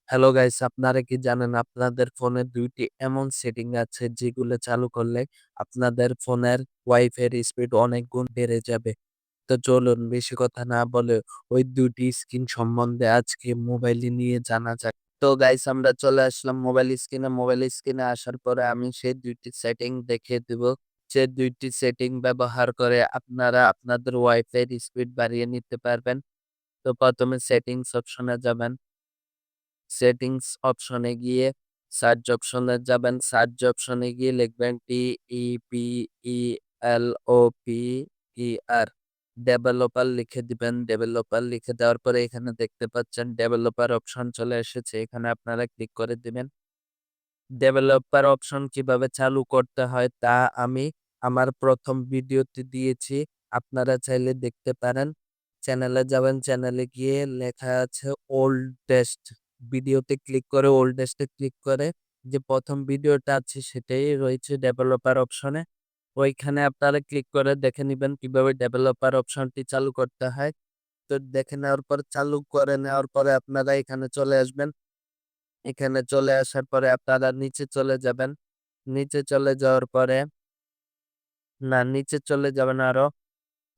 Hello guys, আপনারা কি জানেন আপনাদের ফোনে ২ টি এমন সেটিং আছে যেগুলো চালু করলে আপনাদের ফোনের ওয়াইফাই এর স্পিড অনেক গুণ বেড়ে যাবে। তো চলুন বেশি কথা না বলে ওই ২ টি স্ক্রিন সম্বন্ধে আজকে মোবাইলে নিয়ে জানা যাক। তো গাইস আমরা চলে আসলাম মোবাইল স্ক্রিনে। মোবাইল স্ক্রিনে আসার পরে আমি সেই ২ টি সেটিং দেখিয়ে দিব। যে ২ টি সেটিং ব্যবহার করে আপনারা আপনাদের ওয়াইফাই এর স্পিড বাড়িয়ে নিতে পারবেন। তো ১ম এ সেটিংস অপশনে যাবেন। সেটিংস অপশনে গিয়ে সার্চ অপশনে যাবেন। সার্চ অপশনে গিয়ে লিখবেন DEVELOPER ডেভেলপার লিখে দিবেন। ডেভেলপার লিখে দেওয়ার পরে এখানে দেখতে পাচ্ছেন ডেভেলপার অপশন চলে এসেছে। এখানে আপনারা ক্লিক করে দিবেন। ডেভেলপার অপশন কিভাবে চালু করতে হয় তা আমি আমার ১ম ভিডিওতে দিয়েছি। আপনারা চাইলে দেখতে পারেন। চ্যানেলে যাবেন, চ্যানেলে গিয়ে লেখা আছে ওল্ডেস্ট। ভিডিওতে ক্লিক করে ওল্ডেস্ট এ ক্লিক করে যে ১ম ভিডিওটা আছে সেটাই রয়েছে ডেভেলপার অপশনে। ওইখানে আপনারা ক্লিক করে দেখে নিবেন কিভাবে ডেভেলপার অপশনটি চালু করতে হয়। তো দেখে নেওয়ার পর চালু করে নেওয়ার পরে আপনারা এখানে চলে আসবেন। এখানে চলে আসার পরে আপনারা নিচে চলে যাবেন। নিচে চলে যাওয়ার পরে নিচে চলে যাবেন আরো।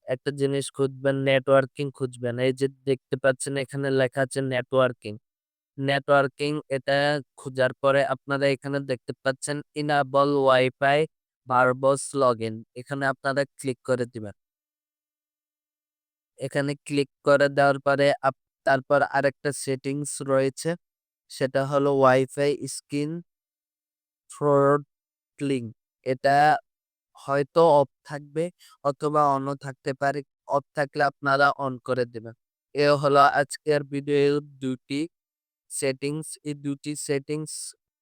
একটা জিনিস খুঁজবেন, নেটওয়ার্কিং খুঁজবেন। এই যে দেখতে পাচ্ছেন এখানে লেখা আছে নেটওয়ার্কিং। নেটওয়ার্কিং এটা খোঁজার পরে আপনারা এখানে দেখতে পাচ্ছেন ইনেবল ওয়াইফাই ভারবস লগইন। এখানে আপনারা ক্লিক করে দিবেন। এখানে ক্লিক করে দেওয়ার পরে তারপর আরেকটা সেটিংস রয়েছে। সেটা হলো ওয়াইফাই স্ক্রিন থ্রোটলিং। এটা হয়তো অফ থাকবে অথবা অনও থাকতে পারে। অফ থাকলে আপনারা অন করে দিবেন। এ হলো আজকের ভিডিওর ২ টি সেটিংস। এই ২ টি সেটিংস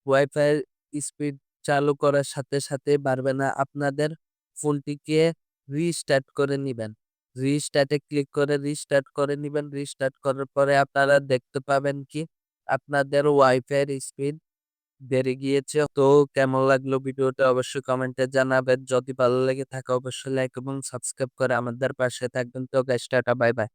ওয়াইফাই স্পিড চালু করার সাথে, সাথে বাড়বে না। আপনাদের ফোনটিকে রিস্টার্ট করে নিবেন। রিস্টার্ট এ ক্লিক করে রিস্টার্ট করে নিবেন। রিস্টার্ট করার পরে আপনারা দেখতে পাবেন কি আপনাদের ওয়াইফাই এর স্পিড বেড়ে গিয়েছে। তো কেমন লাগলো ভিডিওটা অবশ্যই কমেন্টে জানাবেন। যদি ভালো লেগে থাকে অবশ্যই লাইক এবং সাবস্ক্রাইব করে আমাদের পাশে থাকবেন। তো গাইস টাটা বাই বাই।